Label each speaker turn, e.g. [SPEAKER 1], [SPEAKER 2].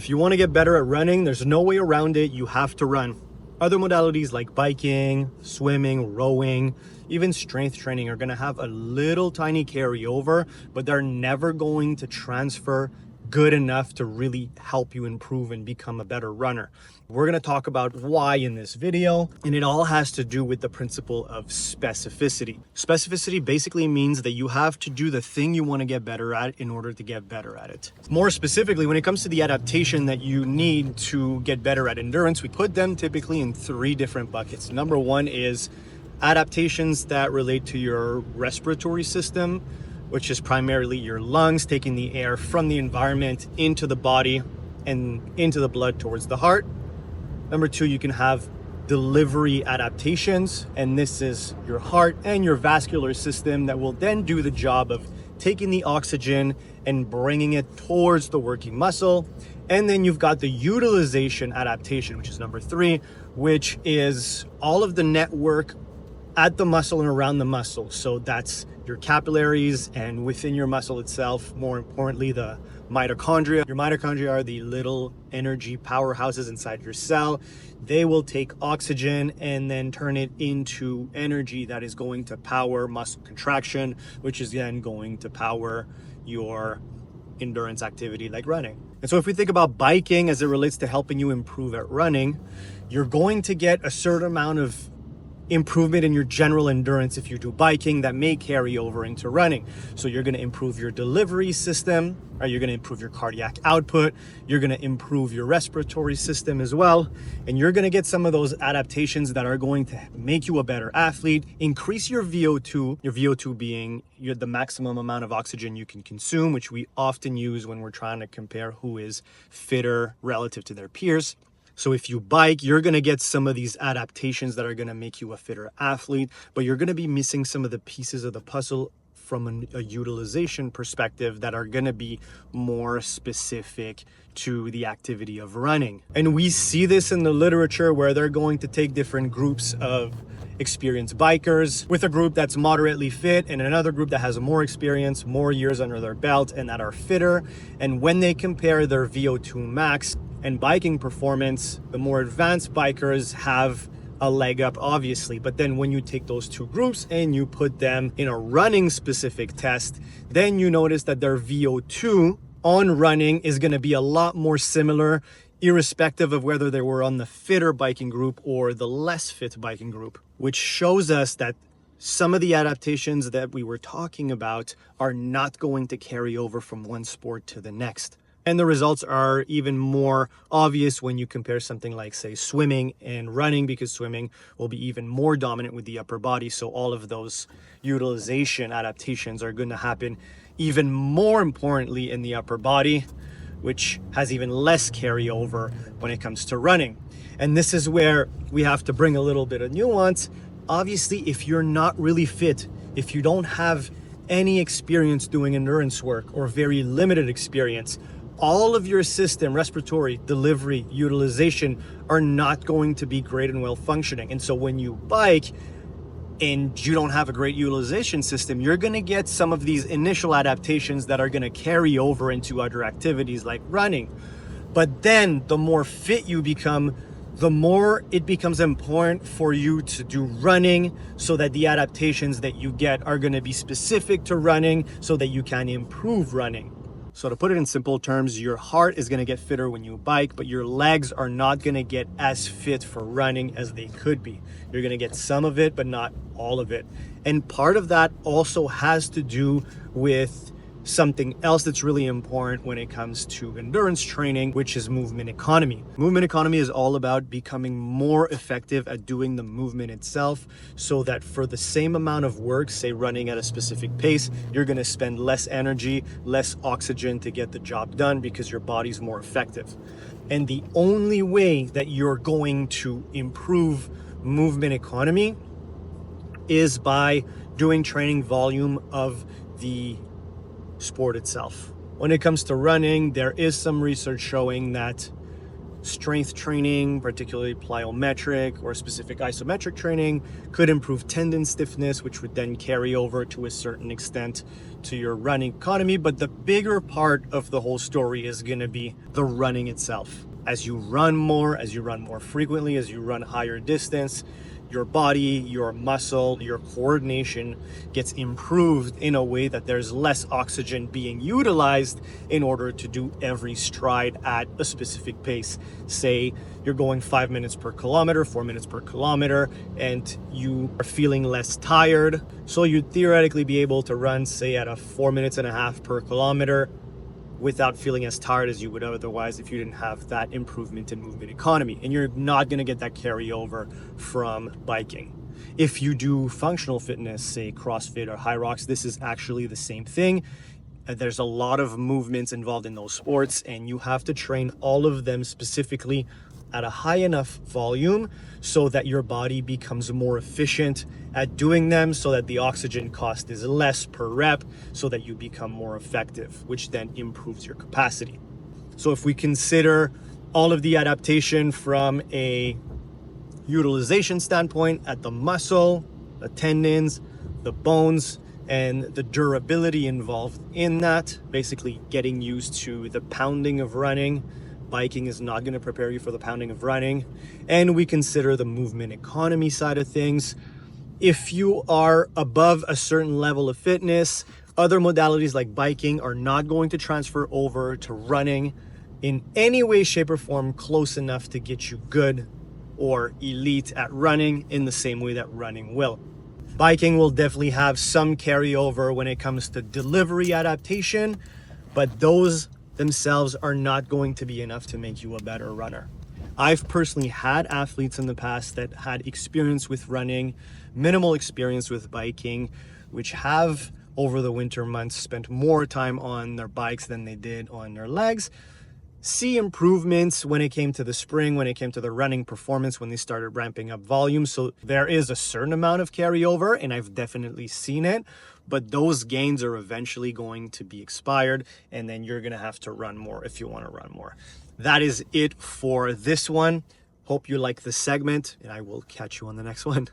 [SPEAKER 1] If you want to get better at running, there's no way around it. You have to run. Other modalities like biking, swimming, rowing, even strength training are going to have a little tiny carryover, but they're never going to transfer good enough to really help you improve and become a better runner. We're going to talk about why in this video, and it all has to do with the principle of specificity. Specificity basically means that you have to do the thing you want to get better at in order to get better at it. More specifically, when it comes to the adaptation that you need to get better at endurance, we put them typically in 3 different buckets. Number 1 is adaptations that relate to your respiratory system, which is primarily your lungs taking the air from the environment into the body and into the blood towards the heart. Number 2, you can have delivery adaptations, and this is your heart and your vascular system that will then do the job of taking the oxygen and bringing it towards the working muscle. And then you've got the utilization adaptation, which is number 3, which is all of the network at the muscle and around the muscle. So that's your capillaries and within your muscle itself, more importantly, the mitochondria. Your mitochondria are the little energy powerhouses inside your cell. They will take oxygen and then turn it into energy that is going to power muscle contraction, which is then going to power your endurance activity like running. And so if we think about biking as it relates to helping you improve at running, you're going to get a certain amount of improvement in your general endurance if you do biking that may carry over into running. So you're going to improve your delivery system, right? You're going to improve your cardiac output, you're going to improve your respiratory system as well, and you're going to get some of those adaptations that are going to make you a better athlete, increase your VO2, your VO2 being the maximum amount of oxygen you can consume, which we often use when we're trying to compare who is fitter relative to their peers. So if you bike, you're going to get some of these adaptations that are going to make you a fitter athlete, but you're going to be missing some of the pieces of the puzzle from a utilization perspective that are going to be more specific to the activity of running. And we see this in the literature where they're going to take different groups of experienced bikers with a group that's moderately fit and another group that has more experience, more years under their belt, and that are fitter. And when they compare their VO2 max and biking performance, the more advanced bikers have a leg up, obviously. But then when you take those 2 groups and you put them in a running specific test, then you notice that their VO2 on running is going to be a lot more similar, irrespective of whether they were on the fitter biking group or the less fit biking group, which shows us that some of the adaptations that we were talking about are not going to carry over from one sport to the next. And the results are even more obvious when you compare something like, say, swimming and running, because swimming will be even more dominant with the upper body. So all of those utilization adaptations are going to happen even more importantly in the upper body, which has even less carryover when it comes to running. And this is where we have to bring a little bit of nuance. Obviously, if you're not really fit, if you don't have any experience doing endurance work or very limited experience, all of your system, respiratory, delivery, utilization are not going to be great and well functioning. And so when you bike and you don't have a great utilization system, you're going to get some of these initial adaptations that are going to carry over into other activities like running. But then the more fit you become, the more it becomes important for you to do running so that the adaptations that you get are going to be specific to running so that you can improve running. So to put it in simple terms, your heart is going to get fitter when you bike, but your legs are not going to get as fit for running as they could be. You're going to get some of it, but not all of it. And part of that also has to do with something else that's really important when it comes to endurance training, which is movement economy. Movement economy is all about becoming more effective at doing the movement itself, so that for the same amount of work, say running at a specific pace, you're going to spend less energy, less oxygen to get the job done because your body's more effective. And the only way that you're going to improve movement economy is by doing training volume of the sport itself. When it comes to running, there is some research showing that Strength training, particularly plyometric or specific isometric training, could improve tendon stiffness, which would then carry over to a certain extent to your running economy. But the bigger part of the whole story is going to be the running itself. As you run more, as you run more frequently, as you run higher distance, your body, your muscle, your coordination gets improved in a way that there's less oxygen being utilized in order to do every stride at a specific pace. Say you're going 5 minutes per kilometer, 4 minutes per kilometer, and you are feeling less tired. So you'd theoretically be able to run, say, at a 4.5 minutes per kilometer without feeling as tired as you would otherwise if you didn't have that improvement in movement economy. And you're not going to get that carryover from biking. If you do functional fitness, say CrossFit or High Rocks, this is actually the same thing. There's a lot of movements involved in those sports, and you have to train all of them specifically at a high enough volume so that your body becomes more efficient at doing them, so that the oxygen cost is less per rep, so that you become more effective, which then improves your capacity. So if we consider all of the adaptation from a utilization standpoint at the muscle, the tendons, the bones, and the durability involved in that, basically getting used to the pounding of running. Biking is not going to prepare you for the pounding of running. And we consider the movement economy side of things. If you are above a certain level of fitness, other modalities like biking are not going to transfer over to running in any way, shape, or form close enough to get you good or elite at running in the same way that running will. Biking will definitely have some carryover when it comes to delivery adaptation, but those themselves are not going to be enough to make you a better runner. I've personally had athletes in the past that had experience with running, minimal experience with biking, which have over the winter months spent more time on their bikes than they did on their legs. See improvements when it came to the spring, when it came to the running performance, when they started ramping up volume. So there is a certain amount of carryover, and I've definitely seen it, but those gains are eventually going to be expired, and then you're going to have to run more if you want to run more. That is it for this one. Hope you like this segment, and I will catch you on the next one.